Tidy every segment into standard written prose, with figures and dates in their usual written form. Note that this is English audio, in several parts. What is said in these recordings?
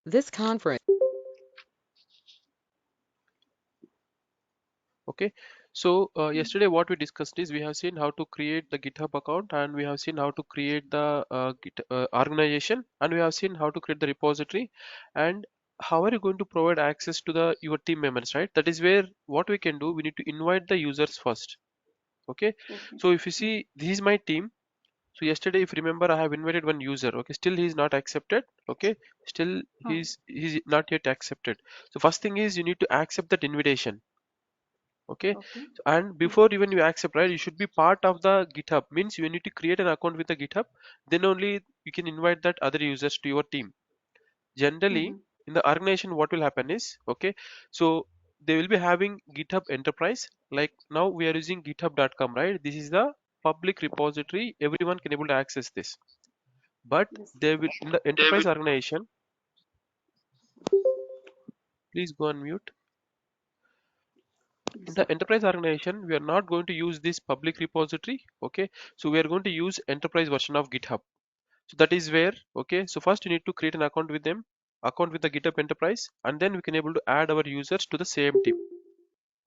This conference. Okay, so yesterday what we discussed is we have seen how to create the GitHub account, and we have seen how to create the organization, and we have seen how to create the repository, and how are you going to provide access to the your team members, right? That is where what we can do, we need to invite the users first. Okay, Okay. so if you see, this is my team. So yesterday, if you remember, I have invited one user. Okay, still he is not accepted. Okay, still Huh. he's not yet accepted. So first thing is you need to accept that invitation. Okay, Okay. so, and Hmm. before even you accept, right, you should be part of the GitHub. Means you need to create an account with the GitHub. Then only you can invite that other users to your team. Generally, Hmm. in the organization, what will happen is, okay, so they will be having GitHub Enterprise. Like now we are using github.com, right? This is the public repository. Everyone can able to access this. But Yes. they will in the David. enterprise organization. Please go on mute. In Yes. the enterprise organization, we are not going to use this public repository. Okay, so we are going to use enterprise version of GitHub. So that is where, okay, so first you need to create an account with them, account with the GitHub enterprise, and then we can able to add our users to the same team.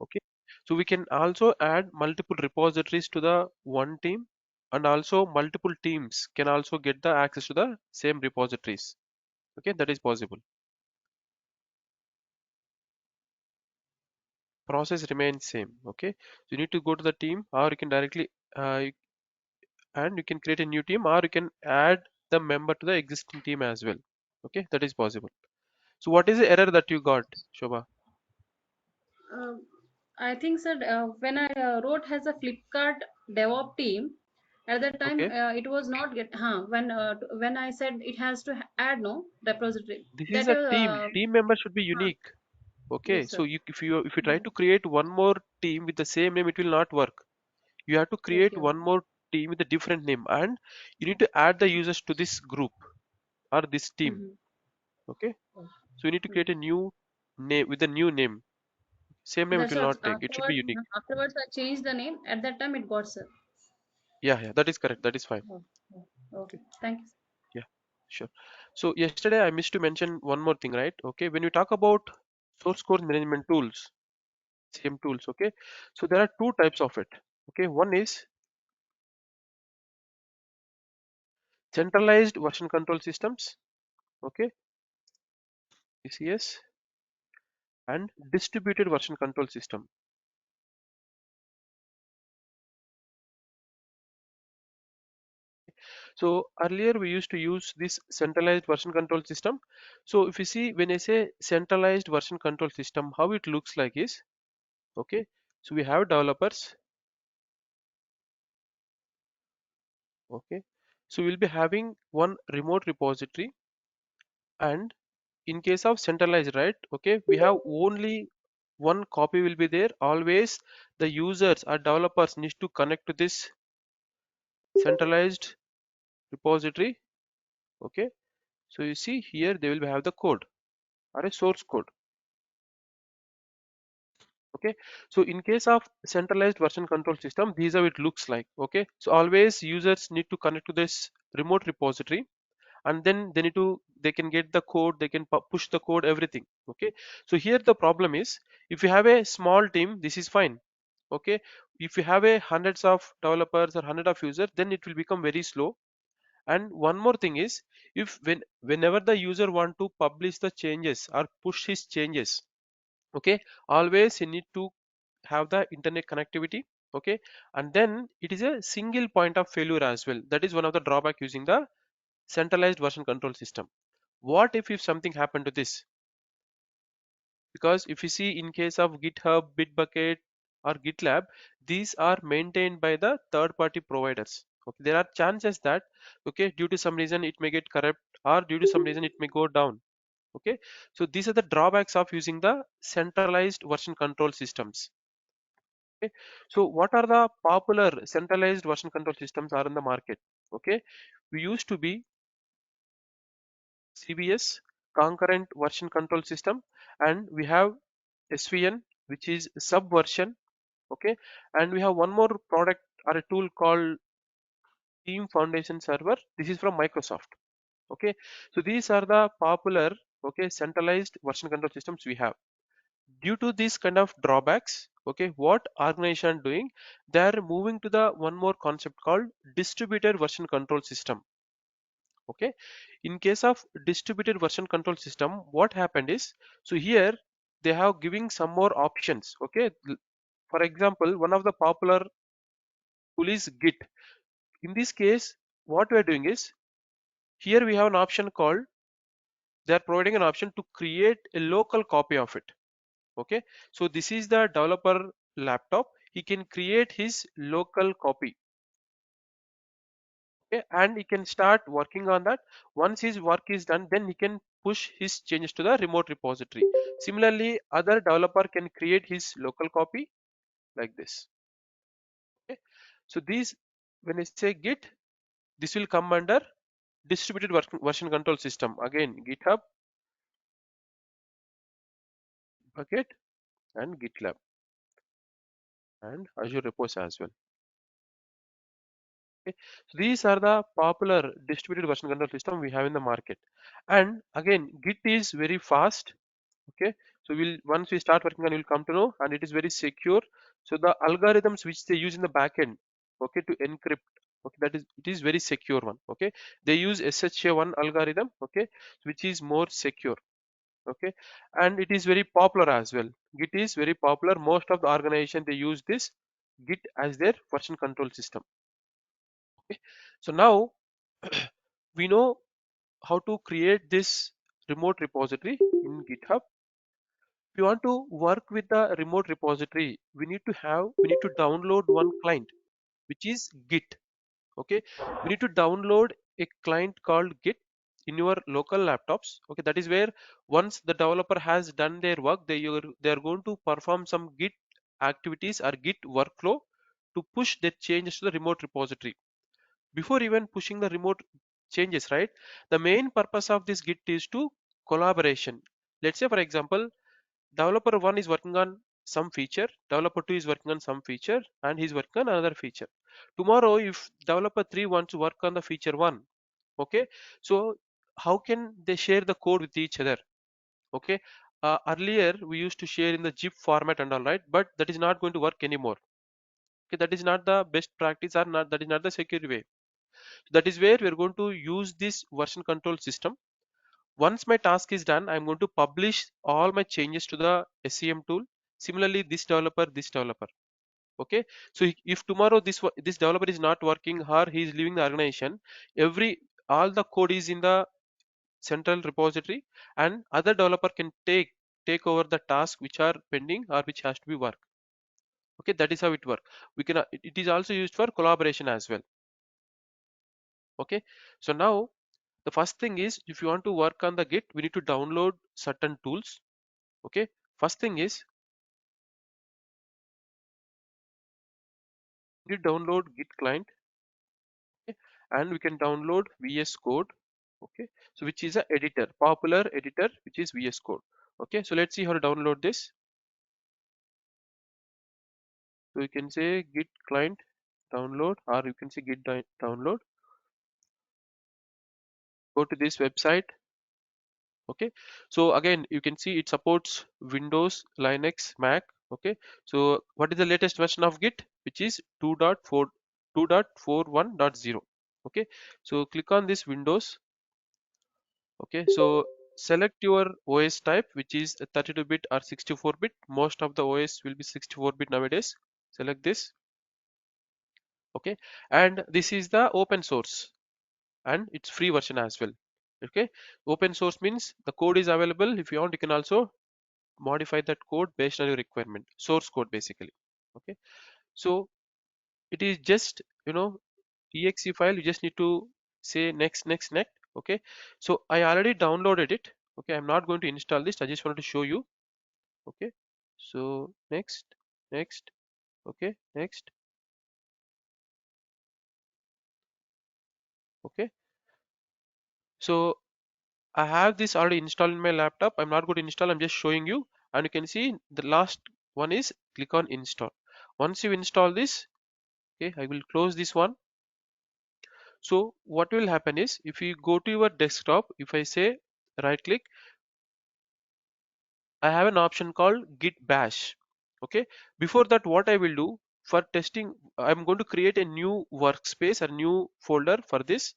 Okay, so we can also add multiple repositories to the one team, and also multiple teams can also get the access to the same repositories. Okay, that is possible. Process remains same. Okay, so you need to go to the team, or you can directly and you can create a new team, or you can add the member to the existing team as well. Okay, that is possible. So what is the error that you got, Shobha? Uh, I think, sir, when I wrote as a Flipkart DevOps team, at that time Okay, it was not get. When I said it has to add no repository. this is That a team member should be unique. Okay, yes, so sir. if you try Mhm. to create one more team with the same name, it will not work. You have to create Okay. one more team with a different name, and you need to add the users to this group or this team. Mm-hmm. Okay, so you need to create a new name with a new name. Same name it That's will what not take, it should be unique. afterwards I changed the name. At that time it got, sir. Yeah, that is correct, that is fine. Oh, oh, Okay, okay. Thank you. yeah, sure. So yesterday I missed to mention one more thing, right? Okay, when we talk about source code management tools, same tools, okay, so there are two types of it. Okay, one is centralized version control systems, okay, ECS, and distributed version control system. So earlier we used to use this centralized version control system. So if you see, when I say centralized version control system, how it looks like is, okay, so we have developers, okay, so we'll be having one remote repository, and in case of centralized, right, okay, we have only one copy will be there. Always the users or developers need to connect to this centralized repository. Okay, so you see here they will have the code or a source code. Okay, so in case of centralized version control system, these are it looks like. Okay, so always users need to connect to this remote repository, and then they can get the code, they can push the code, everything. Okay, so here the problem is, if you have a small team, this is fine. Okay, if you have a hundreds of developers or hundred of users, then it will become very slow. And one more thing is, if whenever the user want to publish the changes or push his changes, okay, always you need to have the internet connectivity. Okay, and then it is a single point of failure as well. That is one of the drawback using the centralized version control system. What if something happened to this? Because if you see, in case of GitHub, Bitbucket, or GitLab, these are maintained by the third party providers. Okay, there are chances that, okay, due to some reason it may get corrupt, or due to some reason it may go down. Okay, so these are the drawbacks of using the centralized version control systems. Okay, so what are the popular centralized version control systems are in the market? Okay, we used to be CVS, concurrent version control system, and we have SVN, which is subversion. Okay, and we have one more product or a tool called Team Foundation Server. This is from Microsoft. Okay, so these are the popular. okay, centralized version control systems we have. Due to these kind of drawbacks, okay, what organization doing, they are moving to the one more concept called distributed version control system. Okay, in case of distributed version control system, what happened is, so here they have giving some more options. Okay, for example, one of the popular tool is Git. In this case, what we are doing is, here we have an option called, they are providing an option to create a local copy of it. Okay, so this is the developer laptop, he can create his local copy. Okay, and he can start working on that. Once his work is done, then he can push his changes to the remote repository. Similarly, other developer can create his local copy like this. Okay, so these, when I say Git, this will come under distributed version control system. Again, GitHub, Bucket, and GitLab, and Azure Repos as well. Okay, so these are the popular distributed version control system we have in the market. And again, Git is very fast. Okay, so we'll, once we start working on, you'll come to know, and it is very secure. So the algorithms which they use in the backend, okay, to encrypt, okay, that is, it is very secure one. Okay, they use SHA-1 algorithm, okay, which is more secure. Okay, and it is very popular as well. Git is very popular, most of the organization they use this Git as their version control system. Okay, so now we know how to create this remote repository in GitHub. If you want to work with the remote repository, we need to download one client, which is Git. Okay, we need to download a client called Git in your local laptops. Okay, that is where once the developer has done their work, they are going to perform some Git activities or Git workflow to push their changes to the remote repository. Before even pushing the remote changes, right, the main purpose of this Git is to collaboration. Let's say, for example, developer 1 is working on some feature, developer 2 is working on some feature, and he's working on another feature. Tomorrow, if developer 3 wants to work on the feature 1, okay, so how can they share the code with each other? Okay, earlier we used to share in the zip format and all, right, but that is not going to work anymore. Okay, that is not the best practice, or not, that is not the secure way. That is where we're going to use this version control system. Once my task is done, I'm going to publish all my changes to the SCM tool. Similarly, this developer. Okay, so if tomorrow this developer is not working, or he is leaving the organization, every all the code is in the central repository, and other developer can take over the task which are pending or which has to be work. Okay, that is how it work. We can it is also used for collaboration as well. Okay, so now the first thing is, if you want to work on the Git, we need to download certain tools. Okay, first thing is, we download Git client. Okay, and we can download VS Code. Okay, so which is a editor, popular editor, which is VS Code. Okay, so let's see how to download this. So you can say Git client download, or you can say Git download. Go to this website. Okay, so again, you can see it supports Windows, Linux, Mac. Okay, so what is the latest version of Git, which is 2.4 2.41.0. Okay, so click on this Windows. Okay, so select your OS type, which is a 32-bit or 64-bit. Most of the OS will be 64-bit nowadays. Select this. Okay, and this is the open source, and it's free version as well. Okay, open source means the code is available. If you want, you can also modify that code based on your requirement, source code basically. Okay, so it is just, exe file. You just need to say next, next, next. Okay, so I already downloaded it. Okay, I'm not going to install this, I just wanted to show you. Okay, so next, next. Okay, next. Okay, so I have this already installed in my laptop. I'm not going to install, I'm just showing you. And you can see the last one is click on install. Once you install this, okay, I will close this one. So what will happen is, if you go to your desktop, if I say right click, I have an option called git bash. Okay, before that, what I will do for testing, I'm going to create a new workspace, a new folder for this.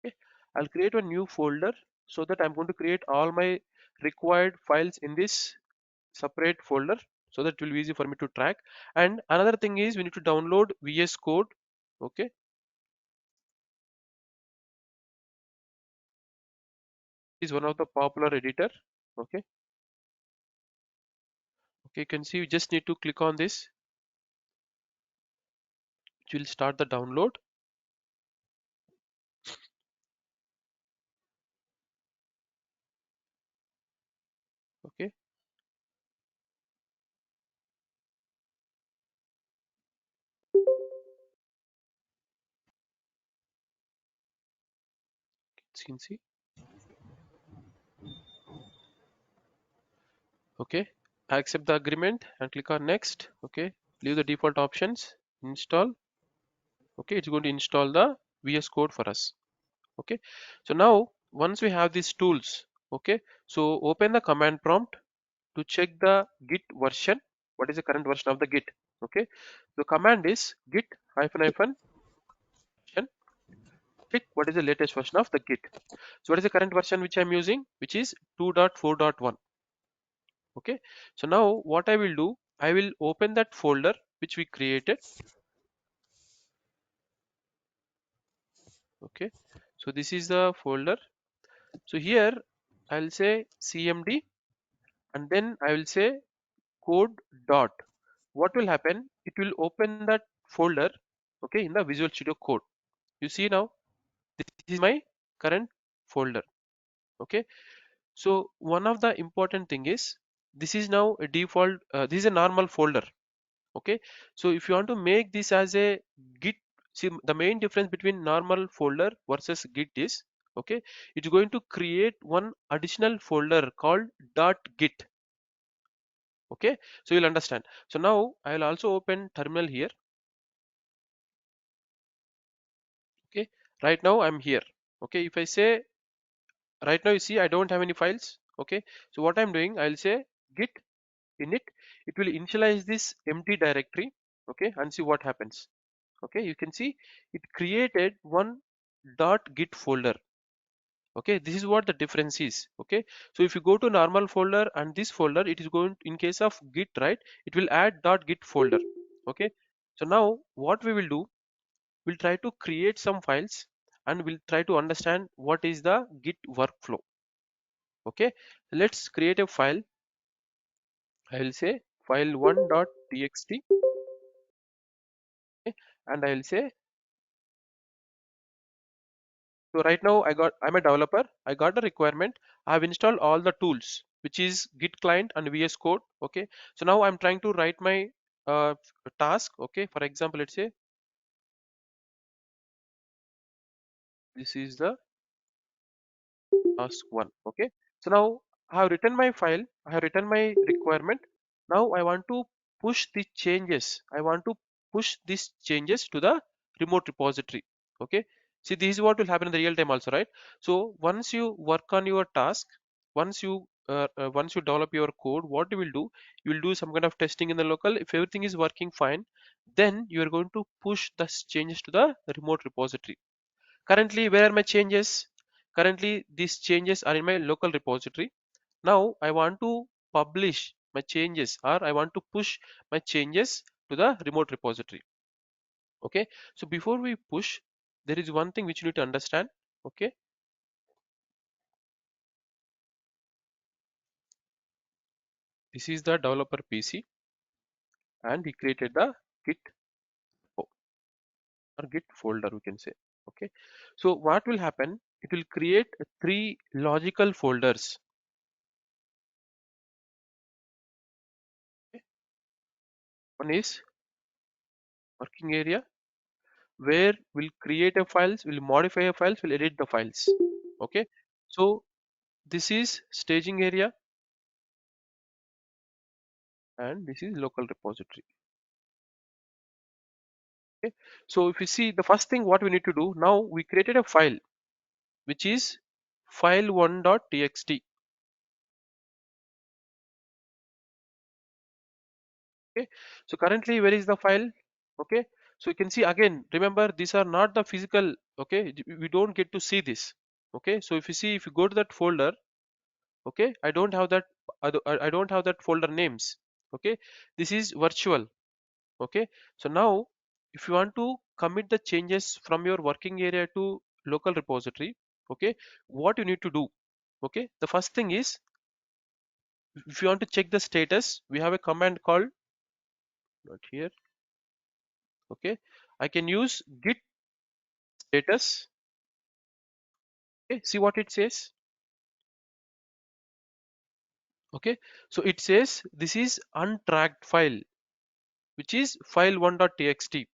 Okay, I'll create a new folder so that I'm going to create all my required files in this separate folder so that it will be easy for me to track. And another thing is we need to download VS Code. Okay, is one of the popular editor. Okay, okay, you can see you just need to click on this, which will start the download. Okay, you can see. Okay, I accept the agreement and click on next. Okay, leave the default options, install. Okay, it's going to install the VS Code for us. Okay, so now once we have these tools, okay, so open the command prompt to check the git version. What is the current version of the git? Okay, the command is git hyphen hyphen version. Check what is the latest version of the git. So what is the current version which I'm using, which is 2.4.1. Okay, so now what I will do, I will open that folder which we created. Okay, so this is the folder. So here I'll say cmd, and then I will say code dot. What will happen, it will open that folder, okay, in the Visual Studio Code. You see now, this is my current folder. Okay, so one of the important thing is this is now a default, this is a normal folder. Okay, so if you want to make this as a git, see the main difference between normal folder versus git is, okay, it's going to create one additional folder called .git. Okay, so you'll understand. So now I'll also open terminal here. Okay, right now I'm here. Okay, if I say, right now you see I don't have any files. Okay, so what I'm doing, I'll say git init. It will initialize this empty directory. Okay, and see what happens. Okay, you can see it created one .git folder. Okay, this is what the difference is. Okay, so if you go to normal folder and this folder, it is going, in case of git, right, it will add .git folder. Okay, so now what we will do, we'll try to create some files and we'll try to understand what is the git workflow. Okay, let's create a file. I will say file1.txt. Okay, and I will say, so right now I'm a developer, I got the requirement, I have installed all the tools which is git client and VS code. Okay, so now I'm trying to write my task. Okay, for example, let's say this is the task one. Okay, so now I have written my file, I have written my requirement. Now I want to push the changes, I want to push these changes to the remote repository. Okay, see this is what will happen in the real time also, right? So once you work on your task, once you develop your code, what you will do, you will do some kind of testing in the local. If everything is working fine, then you are going to push the changes to the remote repository. Currently, where are my changes? Currently, these changes are in my local repository. Now, I want to publish my changes, or I want to push my changes to the remote repository. Okay, so before we push, there is one thing which you need to understand. Okay, this is the developer PC, and we created the Git or Git folder, we can say. Okay, so what will happen? It will create three logical folders. Okay, one is working area, where we'll create a files, we'll modify a files, we'll edit the files. Okay, so this is staging area, and this is local repository. Okay, so if you see, the first thing what we need to do now, we created a file which is file1.txt. Okay, so currently where is the file? Okay, so you can see again, remember these are not the physical. Okay, we don't get to see this. Okay, so if you see, if you go to that folder, okay, I don't have that. I don't have that folder names. Okay, this is virtual. Okay, so now if you want to commit the changes from your working area to local repository, okay, what you need to do? Okay, the first thing is, if you want to check the status, we have a command called, not here. Okay, I can use git status. Okay, see what it says. Okay, so it says this is untracked file, which is file1.txt.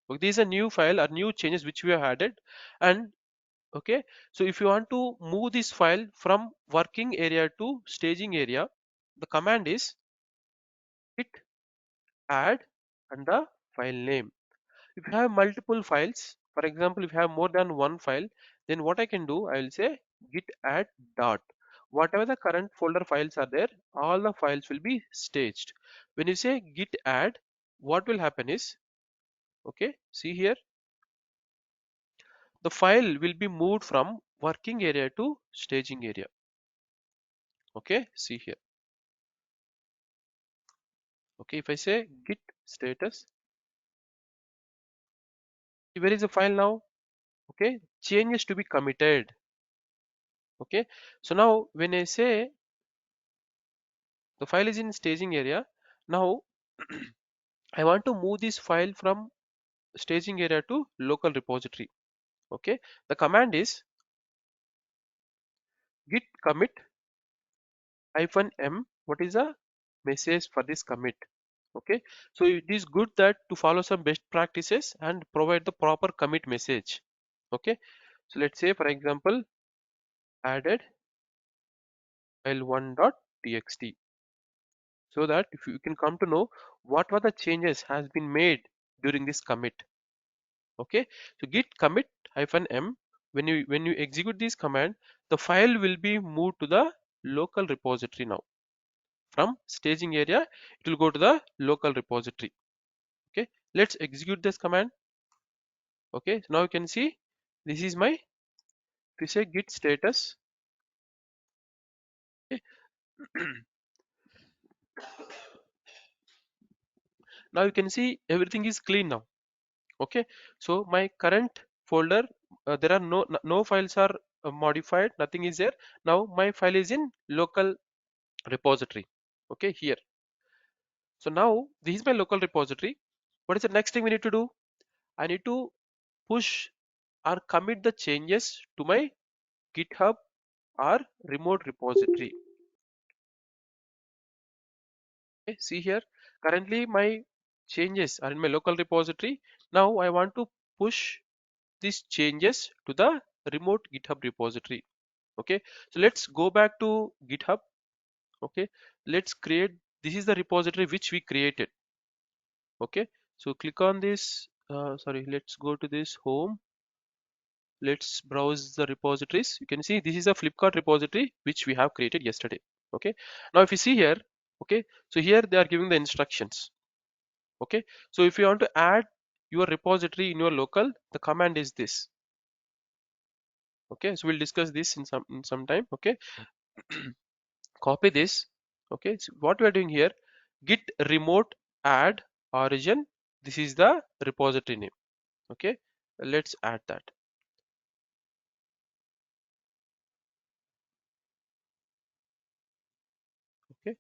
Okay, this is a new file or new changes which we have added. And okay, so if you want to move this file from working area to staging area, the command is git add and the file name. If you have multiple files, for example, if you have more than one file, then what I can do, I will say git add dot. Whatever the current folder files are there, all the files will be staged. When you say git add, what will happen is, okay, see here, the file will be moved from working area to staging area. Okay, see here. Okay, if I say git status, where is the file now? Okay, changes to be committed. Okay, so now when I say the file is in staging area, now I want to move this file from staging area to local repository. Okay, the command is git commit -m. What is the message for this commit? Okay, so it is good that to follow some best practices and provide the proper commit message. Okay, so let's say for example, added file1.txt, so that if you can come to know what were the changes has been made during this commit. Okay, so git commit -m, when you execute this command, the file will be moved to the local repository. Now from staging area it will go to the local repository. Okay, let's execute this command. Okay, so now you can see this is my, if you say git status, okay, now you can see everything is clean now. Okay, so my current folder, there are no files are modified, nothing is there. Now my file is in local repository. Okay, here. So now this is my local repository. What is the next thing we need to do? I need to push or commit the changes to my GitHub or remote repository. Okay, see here, currently my changes are in my local repository. Now I want to push these changes to the remote GitHub repository. Okay, so let's go back to GitHub. Okay, let's create, this is the repository which we created. Okay, so click on this, sorry, let's go to this home. Let's browse the repositories. You can see this is a Flipkart repository which we have created yesterday. Okay, now if you see here, okay, so here they are giving the instructions. Okay, so if you want to add your repository in your local, the command is this. Okay, so we'll discuss this in some time. Okay, copy this. Okay, so what we are doing here, git remote add origin, this is the repository name. Okay, let's add that. Okay,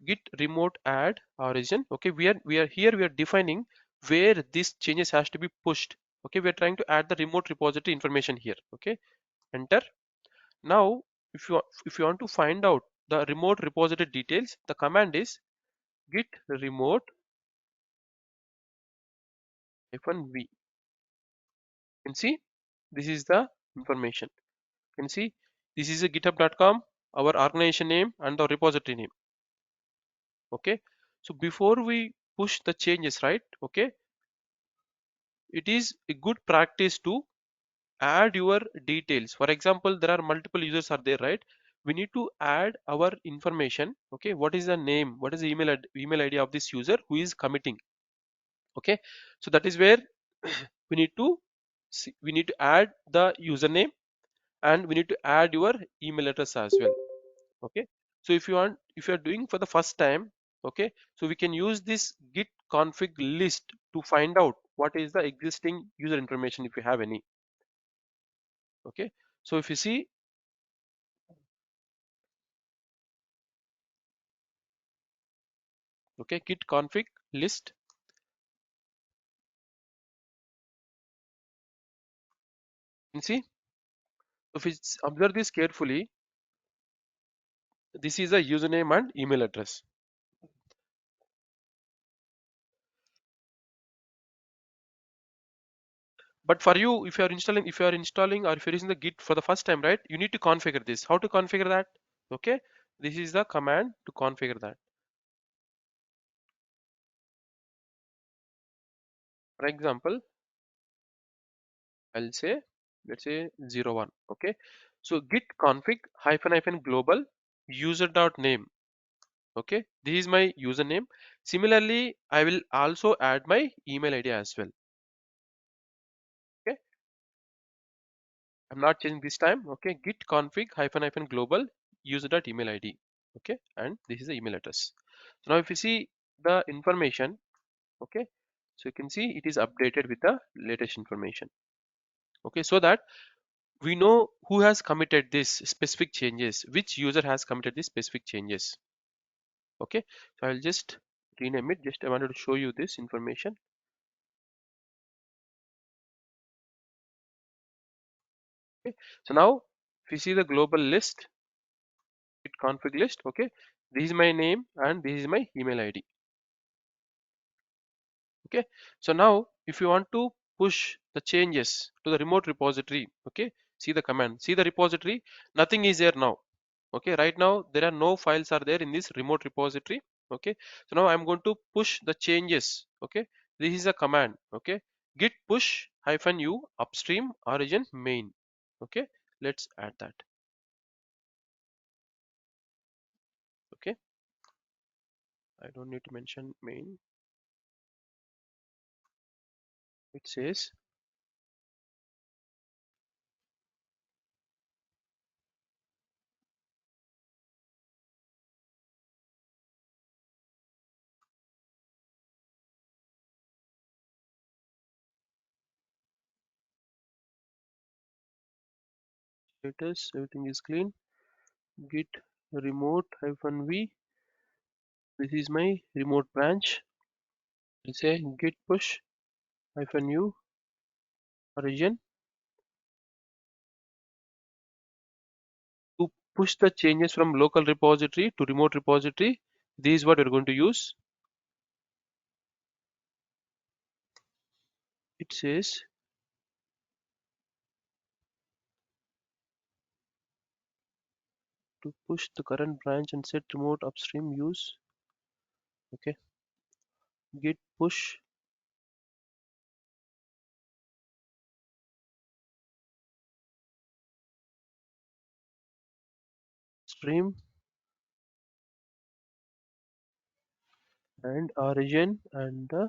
git remote add origin. Okay, we are here, we are defining where these changes has to be pushed. Okay, we are trying to add the remote repository information here. Okay, enter. Now if you want to find out the remote repository details, the command is git remote -v. You can see this is the information. You can see this is a github.com, our organization name and the repository name. Okay, so before we push the changes, right? Okay, it is a good practice to add your details. For example, there are multiple users are there, right? We need to add our information. Okay, what is the name, what is the email id of this user who is committing. Okay, so that is where we need to we need to add the username, and we need to add your email address as well. Okay, so if you want, if you are doing for the first time, okay, so we can use this git config list to find out what is the existing user information if you have any. Okay, so if you see, okay, git config list, you can see, if you observe this carefully, this is a username and email address. But for you, if you are installing, or if you're using the git for the first time, right, you need to configure this. How to configure that? Okay, this is the command to configure that. For example, I'll say, let's say 01. Okay, so git config hyphen hyphen global user dot name. Okay, this is my username. Similarly, I will also add my email id as well. Okay, I'm not changing this time. Okay, git config hyphen hyphen global user dot email id. Okay, and this is the email address. So now if you see the information, okay, so you can see it is updated with the latest information. Okay, so that we know who has committed this specific changes, which user has committed these specific changes. Okay, so I'll just rename it. Just I wanted to show you this information. Okay, so now if you see the global list, git config list, okay, this is my name and this is my email id. Okay, so now if you want to push the changes to the remote repository, okay, see the command, see the repository, nothing is there now. Okay, right now there are no files are there in this remote repository. Okay, so now I'm going to push the changes. Okay, this is a command. Okay, git push hyphen u upstream origin main. Okay, let's add that. Okay, I don't need to mention main. It says status, everything is clean. Git remote hyphen v, this is my remote branch. I'll say git push hyphen u origin to push the changes from local repository to remote repository. This is what we're going to use. It says to push the current branch and set remote upstream use. Okay, git push stream and origin and the,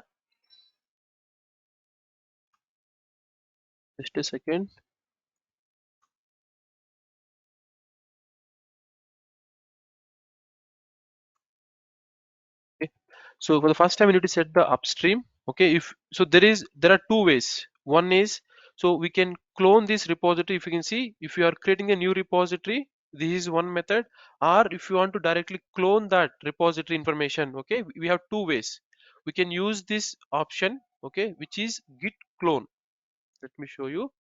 just a second. Okay, so for the first time we need to set the upstream. Okay, if so there are two ways. One is, so we can clone this repository. If you can see, if you are creating a new repository, this is one method. Or if you want to directly clone that repository information, okay, we have two ways. We can use this option, okay, which is git clone. Let me show you.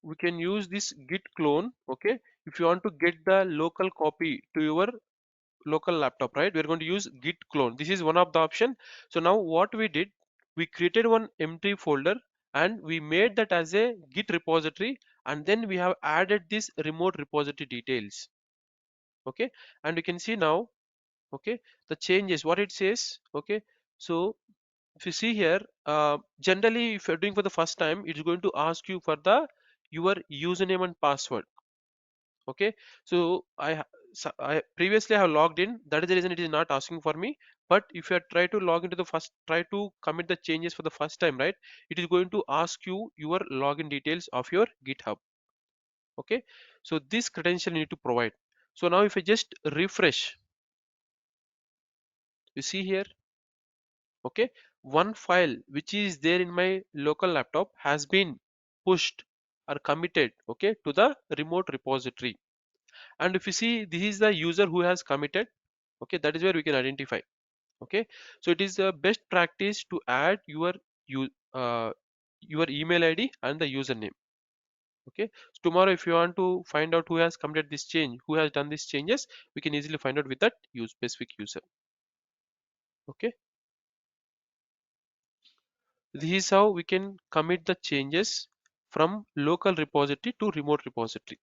We can use this git clone. Okay, if you want to get the local copy to your local laptop, right, we're going to use git clone. This is one of the option. So now what we did, we created one empty folder and we made that as a git repository, and then we have added this remote repository details. Okay, and you can see now, okay, the changes what it says. Okay, so if you see here, generally if you're doing for the first time, it's going to ask you for the your username and password. Okay, so I previously have logged in, that is the reason it is not asking for me. But if you try to log into the first, try to commit the changes for the first time, right, it is going to ask you your login details of your GitHub. Okay, so this credential you need to provide. So now if I just refresh, you see here, okay, one file which is there in my local laptop has been pushed or committed, okay, to the remote repository. And if you see, this is the user who has committed. Okay, that is where we can identify. Okay, so it is the best practice to add you uh, your email ID and the username. Okay, so tomorrow if you want to find out who has committed this change, who has done these changes, we can easily find out with that use specific user. Okay, this is how we can commit the changes from local repository to remote repository.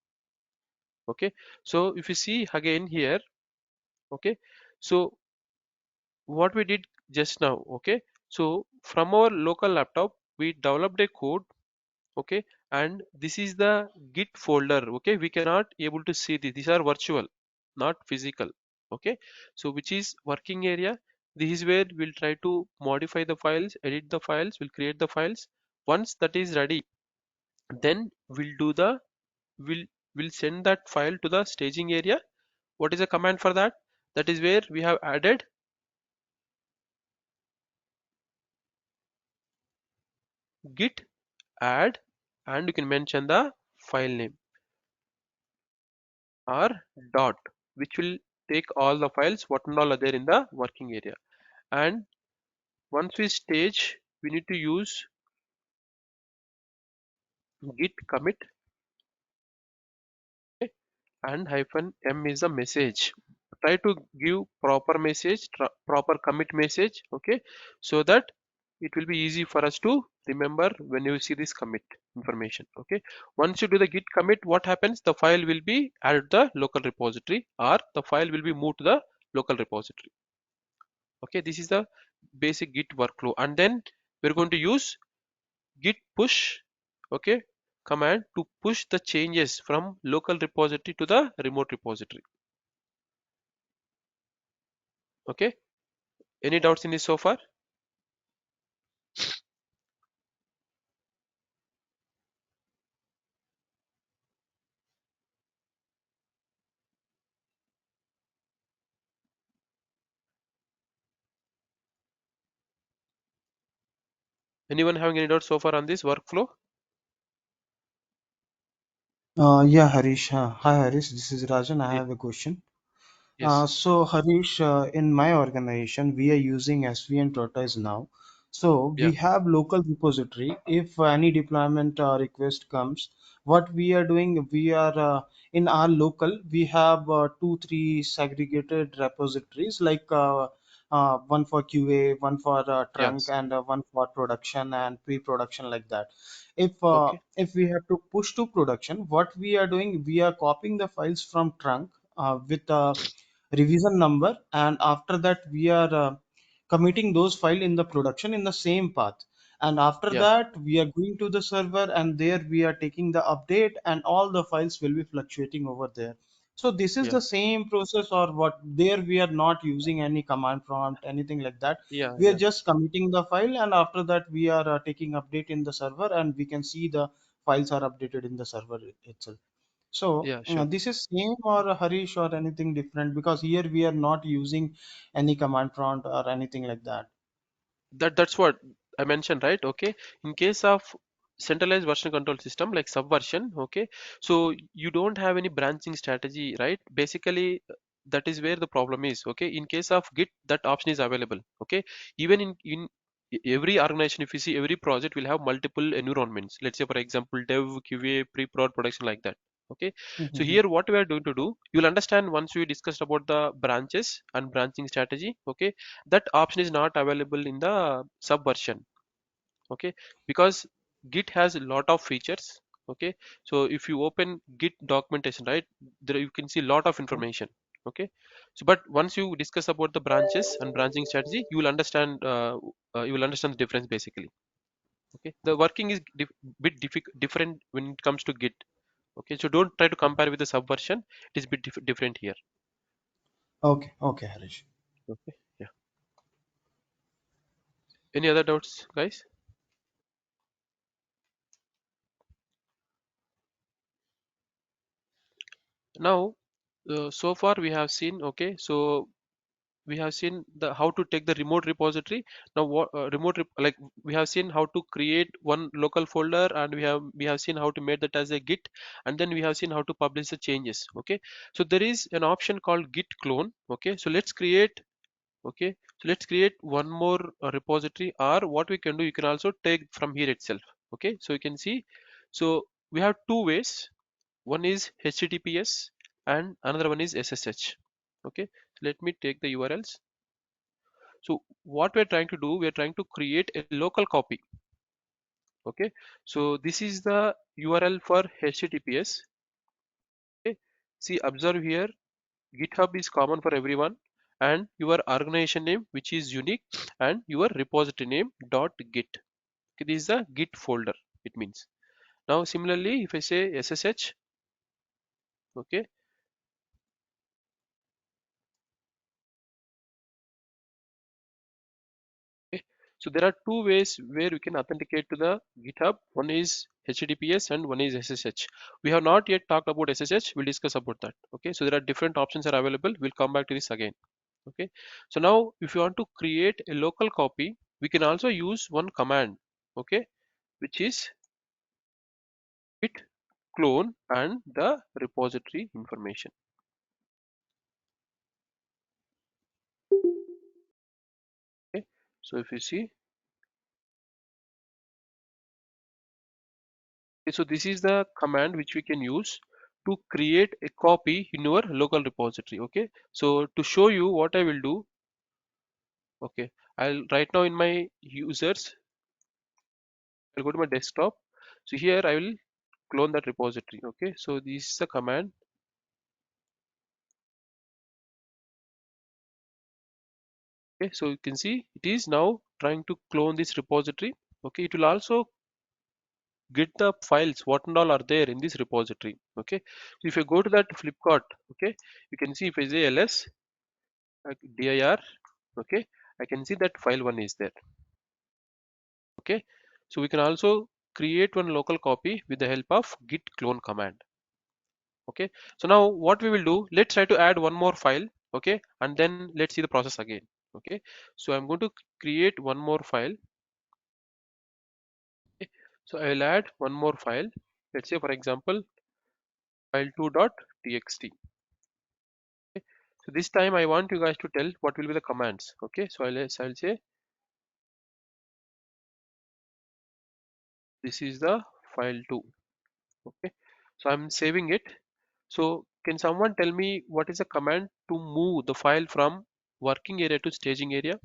Okay, so if you see again here, okay, so what we did just now, okay, so from our local laptop we developed a code, okay, and this is the git folder. Okay, we cannot able to see this, these are virtual, not physical. Okay, so which is working area, this is where we'll try to modify the files, edit the files, we'll create the files. Once that is ready, then we'll we'll send that file to the staging area. What is the command for that? That is where we have added git add, and you can mention the file name or dot, which will take all the files what and all are there in the working area. And once we stage, we need to use git commit, okay, and hyphen m is the message. Try to give proper message, proper commit message, okay, so that it will be easy for us to remember when you see this commit information. Okay, once you do the git commit, what happens, the file will be added to the local repository or the file will be moved to the local repository. Okay, this is the basic git workflow. And then we're going to use git push, okay, command to push the changes from local repository to the remote repository. Okay, any doubts in this so far? Anyone having any doubts so far on this workflow? Yeah, Harish. Hi, Harish. This is Rajan. I Ye- have a question. yes. So, Harish, in my organization, we are using SVN Tortoise now. So, Yeah. we have local repository. If any deployment request comes, what we are doing, we are in our local, we have two, three segregated repositories like one for QA, one for trunk, Yes. and one for production and pre-production like that. Okay. If we have to push to production, what we are doing, we are copying the files from trunk with a revision number, and after that we are committing those file in the production in the same path, and after Yeah. that we are going to the server, and there we are taking the update, and all the files will be fluctuating over there. So this is Yeah. the same process, or what, there we are not using any command prompt, anything like that. Yeah. We are Yeah. just committing the file, and after that we are taking update in the server, and we can see the files are updated in the server itself. So Yeah. Sure. this is same or Harish or anything different, because here we are not using any command prompt or anything like that. That's what I mentioned, right? Okay, in case of centralized version control system like subversion, okay, so you don't have any branching strategy, right? Basically, that is where the problem is. Okay, in case of git, that option is available. Okay, even in every organization, if you see, every project will have multiple environments. Let's say for example dev, QA, pre-prod, production, like that. Okay, so Mhm. here what we are going to do, you'll understand once we discussed about the branches and branching strategy. Okay, that option is not available in the subversion. Okay, because git has a lot of features. Okay, so if you open git documentation, right, there you can see a lot of information. Okay, so but once you discuss about the branches and branching strategy, you will understand the difference basically. Okay, the working is different when it comes to Git. Okay, so don't try to compare with the subversion. It is a bit different here. Okay, okay, Harish. Okay, yeah. Any other doubts, guys? Now, so far we have seen. Okay, so we have seen the how to take the remote repository. Now what like we have seen how to create one local folder, and we have seen how to make that as a git, and then we have seen how to publish the changes. Okay, so there is an option called git clone. Okay, so let's create. Okay, so let's create one more repository, or what we can do, you can also take from here itself. Okay, so you can see, so we have two ways. One is https and another one is ssh. Okay, so let me take the urls. So what we're trying to do, we're trying to create a local copy. Okay, so this is the URL for HTTPS. Okay, see, observe here, GitHub is common for everyone, and your organization name, which is unique, and your repository name .git. Okay, this is the Git folder. It means. Now similarly, if I say SSH, okay, okay. So there are two ways where we can authenticate to the GitHub. One is HTTPS and one is SSH. We have not yet talked about SSH. We'll discuss about that. Okay. So there are different options are available. We'll come back to this again. Okay. So now if you want to create a local copy, we can also use one command. Okay. Which is git clone and the repository information. Okay. So if you see, okay, so this is the command which we can use to create a copy in your local repository. Okay, so to show you what I will do, okay, I'll right now in my users, I'll go to my desktop. So here I will clone that repository. Okay, so this is the command. Okay, so you can see it is now trying to clone this repository. Okay, it will also get the files what and all are there in this repository. Okay, so if you go to that Flipkart, okay, you can see if I say ls dir, okay, I can see that file one is there. Okay, so we can also create one local copy with the help of git clone command. Okay, so now what we will do, let's try to add one more file. Okay, and then let's see the process again. Okay, so I'm going to create one more file. Okay, so I'll add one more file. Let's say for example file2.txt. Okay, so this time I want you guys to tell what will be the commands. Okay, so I'll say this is the file2. Okay, so I'm saving it. So can someone tell me what is the command to move the file from working area to staging area?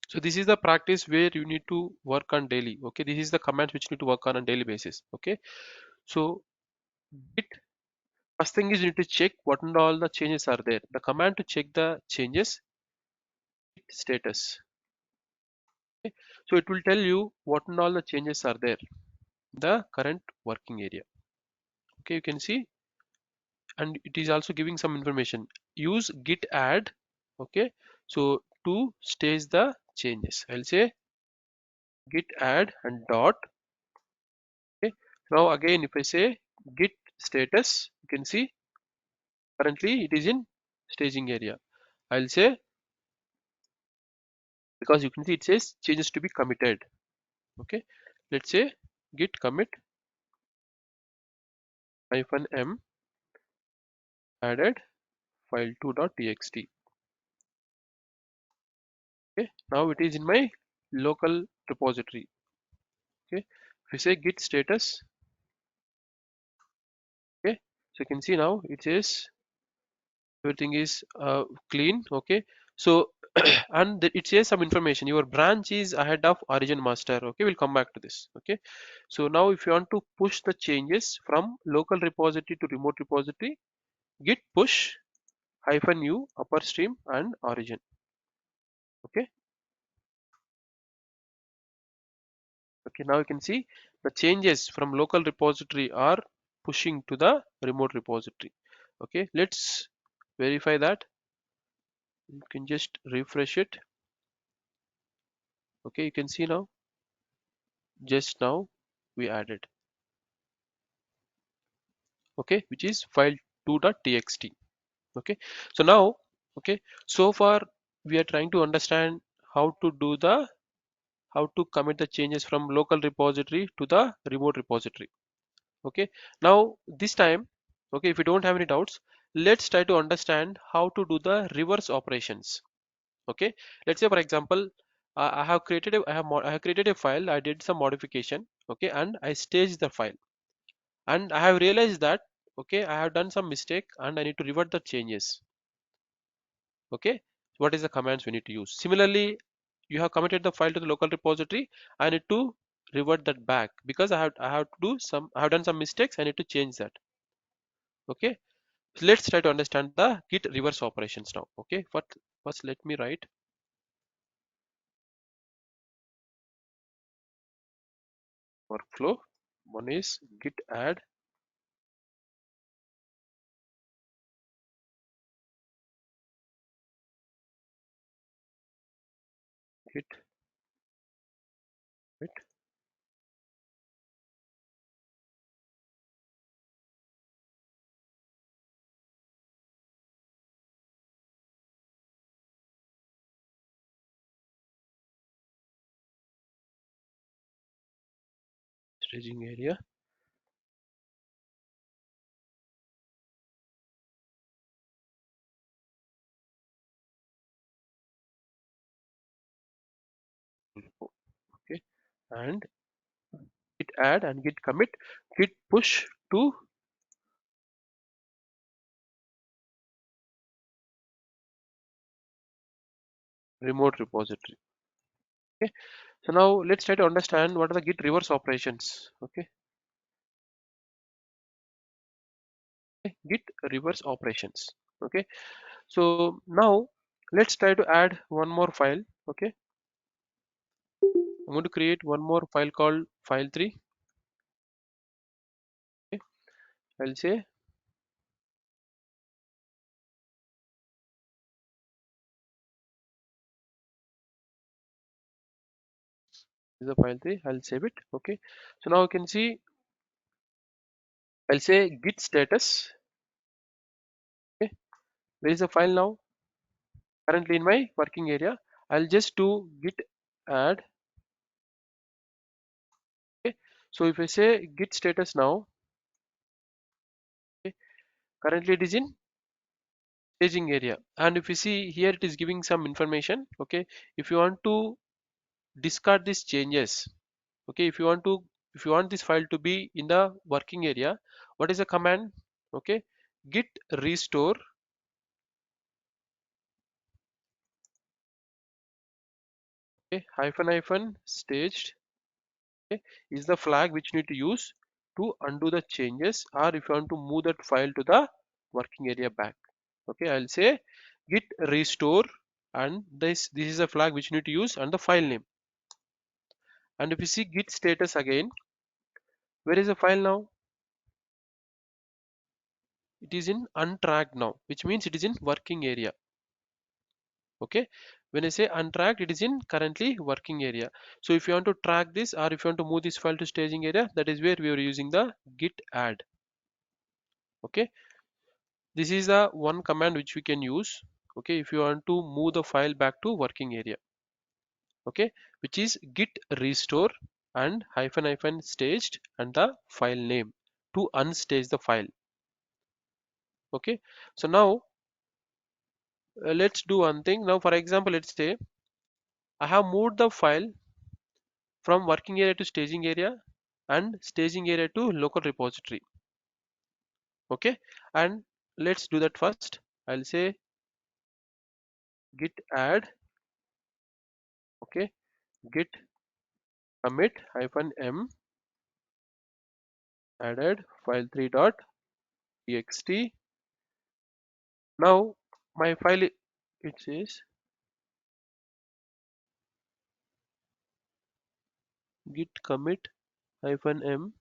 So this is the practice where you need to work on daily. Okay, this is the command which you need to work on a daily basis. Okay, so git, first thing is you need to check what and all the changes are there. The command to check the changes, git status. Okay, so it will tell you what and all the changes are there, the current working area. Okay, you can see, and it is also giving some information. Use git add. Okay, so to stage the changes, I'll say git add and dot. Okay, now again if I say git status, you can see currently it is in staging area. I'll say, because you can see it says changes to be committed. Okay, let's say git commit -m added file2.txt. Okay, now it is in my local repository. Okay, if we say git status, okay, so you can see now it says everything is clean. Okay, so and it says some information. Your branch is ahead of origin master. Okay, we'll come back to this. Okay, so now if you want to push the changes from local repository to remote repository, git push -u upper stream and origin. Okay, okay, now you can see the changes from local repository are pushing to the remote repository. Okay, let's verify that. You can just refresh it. Okay, you can see now, just now we added, okay, which is file2.txt. Okay, so now, okay, so far we are trying to understand how to do the how to commit the changes from local repository to the remote repository. Okay, now this time, okay, if you don't have any doubts, let's try to understand how to do the reverse operations. Okay, let's say for example, I have created a file, I did some modification, okay, and I staged the file, and I have realized that, okay, I have done some mistake and I need to revert the changes. Okay, what is the commands we need to use? Similarly, you have committed the file to the local repository, I need to revert that back because I have done some mistakes, I need to change that. Okay, so let's try to understand the git reverse operations now. Okay, first let me write workflow. One is git add, git git staging area. Okay, and git add and git commit, git push to remote repository. Okay, so now let's try to understand what are the git reverse operations. Okay, git reverse operations. Okay, so now let's try to add one more file. Okay, I'm going to create one more file called file3. Okay, I'll say this is the file3. I'll save it. Okay, so now you can see I'll say git status. Okay, where is the file now? Currently in my working area. I'll just do git add. Okay, so if I say git status now, okay, currently it is in staging area, and if you see here it is giving some information. Okay, if you want to discard these changes, okay, if you want this file to be in the working area, what is the command? Okay, git restore, okay, hyphen staged, okay, is the flag which you need to use to undo the changes, or if you want to move that file to the working area back. Okay, I'll say git restore, and this is a flag which you need to use, and the file name. And if you see git status again, where is the file now? It is in untracked now, which means it is in working area. Okay, when I say untracked, it is in currently working area. So if you want to track this, or if you want to move this file to staging area, that is where we are using the git add. Okay, this is the one command which we can use. Okay, if you want to move the file back to working area. Okay, which is git restore and hyphen staged and the file name to unstage the file. Okay, so now let's do one thing. Now for example, let's say I have moved the file from working area to staging area and staging area to local repository. Okay, and let's do that first. I'll say git add git commit hyphen m added file3 dot txt. Now my file it says git commit hyphen m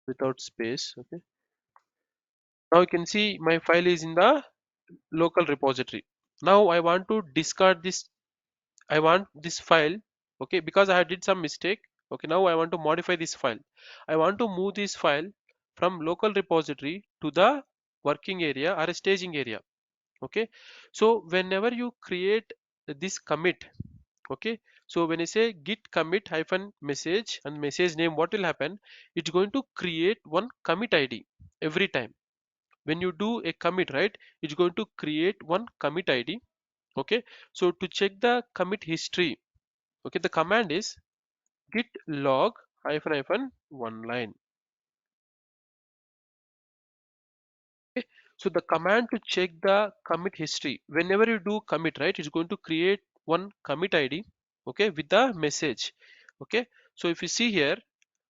without space. Okay, now you can see my file is in the local repository. Now I want to discard this, I want this file, okay, because I did some mistake. Okay, now I want to modify this file. I want to move this file from local repository to the working area or a staging area. Okay, so whenever you create this commit, okay, so when I say git commit hyphen message and message name, what will happen? It's going to create one commit id every time. When you do a commit, right, it's going to create one commit id. Okay, so to check the commit history, okay, the command is git log hyphen hyphen one line. Okay, so the command to check the commit history, whenever you do commit, right, it's going to create one commit id, okay, with the message. Okay, so if you see here,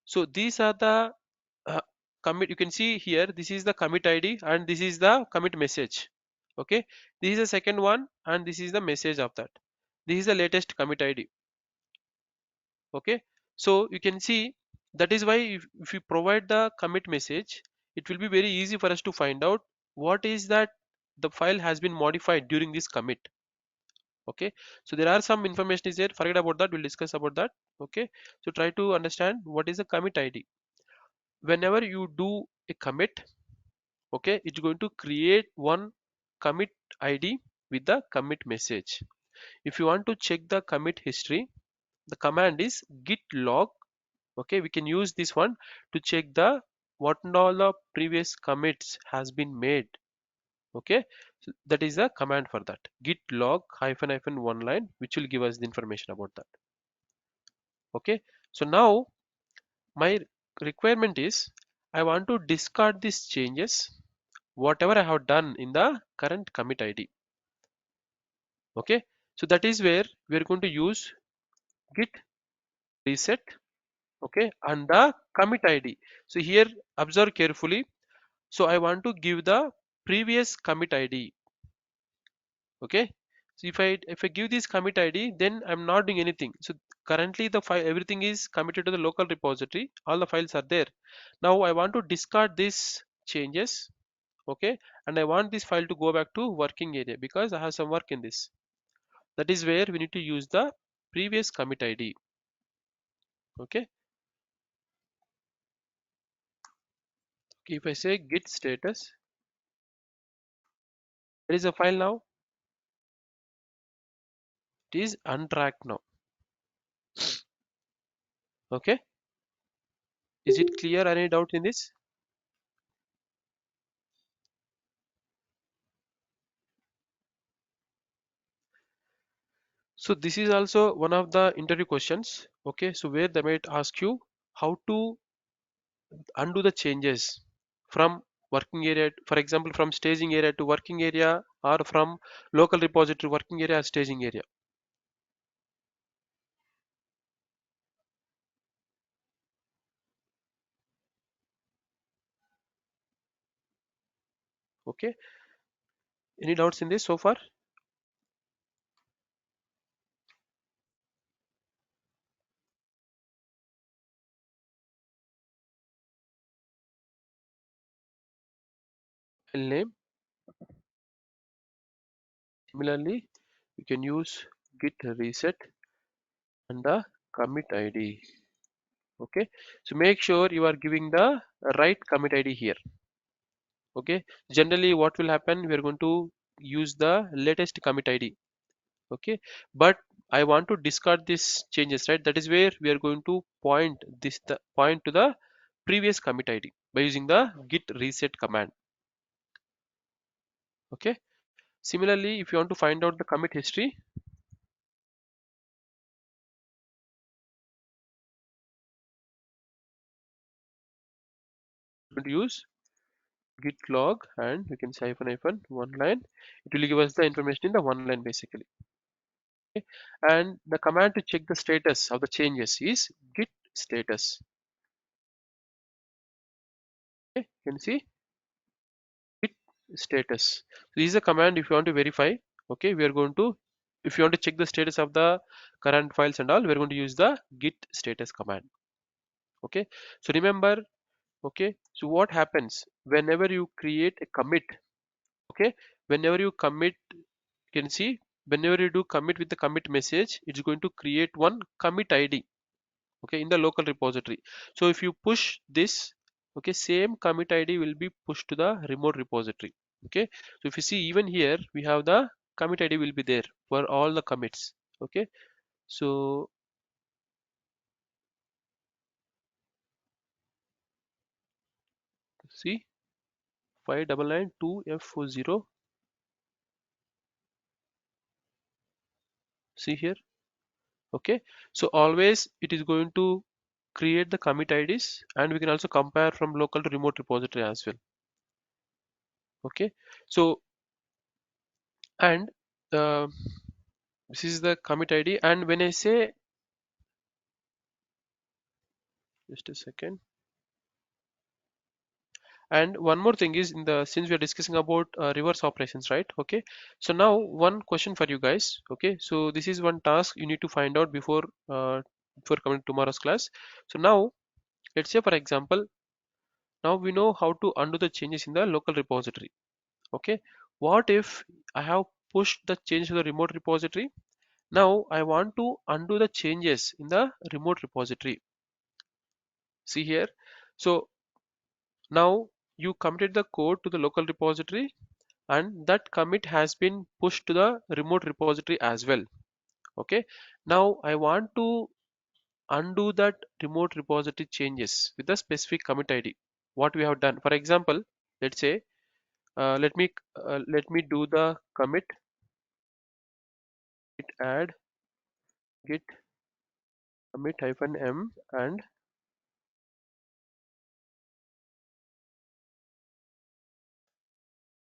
so these are the uh, commit, you can see here, this is the commit id and this is the commit message. Okay, this is the second one and this is the message of that. This is the latest commit id. Okay, so you can see, that is why if you provide the commit message, it will be very easy for us to find out what is that the file has been modified during this commit. Okay, so there are some information is there, forget about that, we'll discuss about that. Okay, so try to understand what is the commit id. Whenever you do a commit, okay, it's going to create one commit id with the commit message. If you want to check the commit history, the command is git log. Okay, we can use this one to check the what and all the previous commits has been made. Okay, so that is the command for that, git log hyphen hyphen one line, which will give us the information about that. Okay, so now my requirement is I want to discard these changes whatever I have done in the current commit id. Okay, so that is where we are going to use git reset, okay, and the commit id. So here observe carefully. So I want to give the previous commit id. Okay, so if I give this commit id, then I'm not doing anything. So currently the file, everything is committed to the local repository, all the files are there. Now I want to discard these changes. Okay, and I want this file to go back to working area because I have some work in this. That is where we need to use the previous commit id. Okay, if I say git status, there is a file now, it is untracked now. Okay, is it clear? Any doubt in this? So this is also one of the interview questions. Okay, so where they might ask you how to undo the changes from working area, for example, from staging area to working area, or from local repository working area or staging area. Okay, any doubts in this so far? File name. Similarly, you can use git reset and the commit id. Okay, so make sure you are giving the right commit id here. Okay, generally what will happen, we are going to use the latest commit id. Okay, but I want to discard these changes, right? That is where we are going to point this, the point to the previous commit id by using the git reset command. Okay, similarly if you want to find out the commit history, you use git log, and we can say hyphen hyphen one line. It will give us the information in the one line basically. Okay. And the command to check the status of the changes is git status. Okay, you can see git status. So this is a command if you want to verify. Okay, we are going to, if you want to check the status of the current files and all, we are going to use the git status command. Okay, so remember, okay, so what happens whenever you create a commit? Okay, whenever you commit, you can see whenever you do commit with the commit message, it's going to create one commit id, okay, in the local repository. So if you push this, okay, same commit id will be pushed to the remote repository. Okay, so if you see even here we have the commit id will be there for all the commits. Okay, so see 5992F40, see here. Okay, so always it is going to create the commit IDs, and we can also compare from local to remote repository as well. Okay, so and uh, this is the commit ID, and when I say, just a second, and one more thing is, in the, since we are discussing about reverse operations, right? Okay, so now one question for you guys. Okay, so this is one task you need to find out before coming to tomorrow's class. So now let's say for example, now we know how to undo the changes in the local repository. Okay, what if I have pushed the change to the remote repository? Now I want to undo the changes in the remote repository. See here, so now you committed the code to the local repository, and that commit has been pushed to the remote repository as well. Okay, now I want to undo that remote repository changes with the specific commit id what we have done. For example, let's say, let me do the commit git add git commit hyphen m, and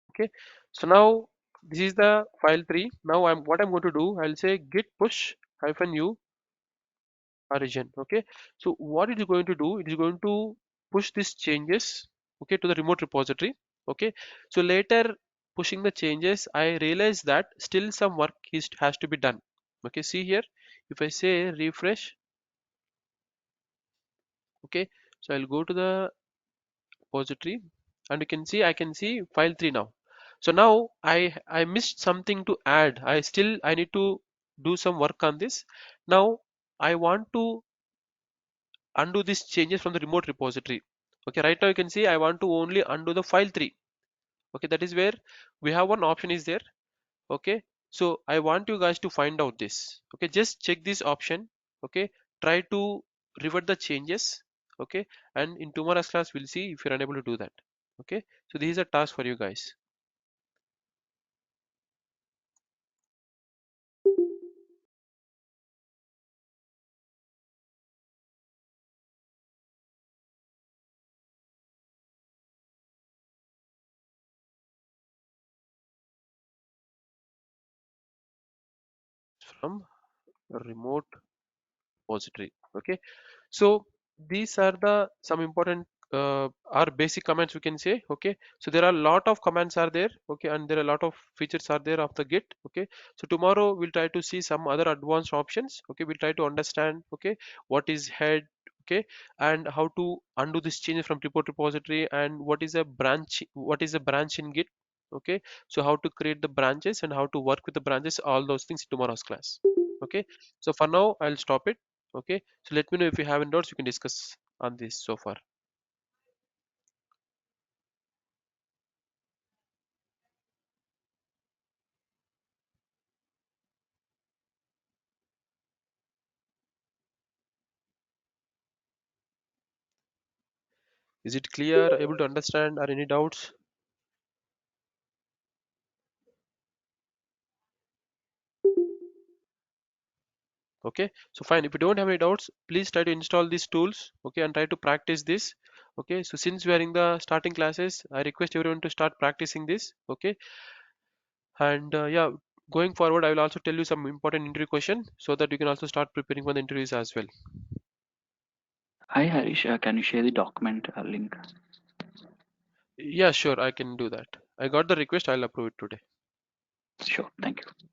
okay, so now this is the file 3. Now I'm going to do, I'll say git push hyphen u origin. Okay, so what it is going to do, it is going to push these changes, okay, to the remote repository. Okay, so later pushing the changes, I realize that still some work has to be done. Okay, see here, if I say refresh, okay, so I'll go to the repository, and you can see I can see file 3 now. So now I missed something to add. I need to do some work on this. Now I want to undo these changes from the remote repository. Okay, right now you can see I want to only undo the file 3. Okay, that is where we have one option is there. Okay, so I want you guys to find out this. Okay, just check this option. Okay, try to revert the changes. Okay, and in tomorrow's class we'll see if you're unable to do that. Okay, so this is a task for you guys. From a remote repository. Okay, so these are the some important are basic commands we can say. Okay, so there are a lot of commands are there. Okay, and there are a lot of features are there of the git. Okay, so tomorrow we'll try to see some other advanced options. Okay, we'll try to understand, okay, what is head, okay, and how to undo this change from report repository, and what is a branch in git. Okay, so how to create the branches and how to work with the branches, all those things in tomorrow's class. Okay, so for now I'll stop it. Okay, so let me know if you have any doubts, you can discuss on this so far. Is it clear, able to understand, or any doubts? Okay, so fine, if you don't have any doubts, please try to install these tools, okay, and try to practice this. Okay, so since we are in the starting classes, I request everyone to start practicing this. Okay, and yeah, going forward, I will also tell you some important interview question so that you can also start preparing for the interviews as well. Hi Harish, can you share the document link? Yeah, sure, I can do that. I got the request. I'll approve it today. Sure, thank you.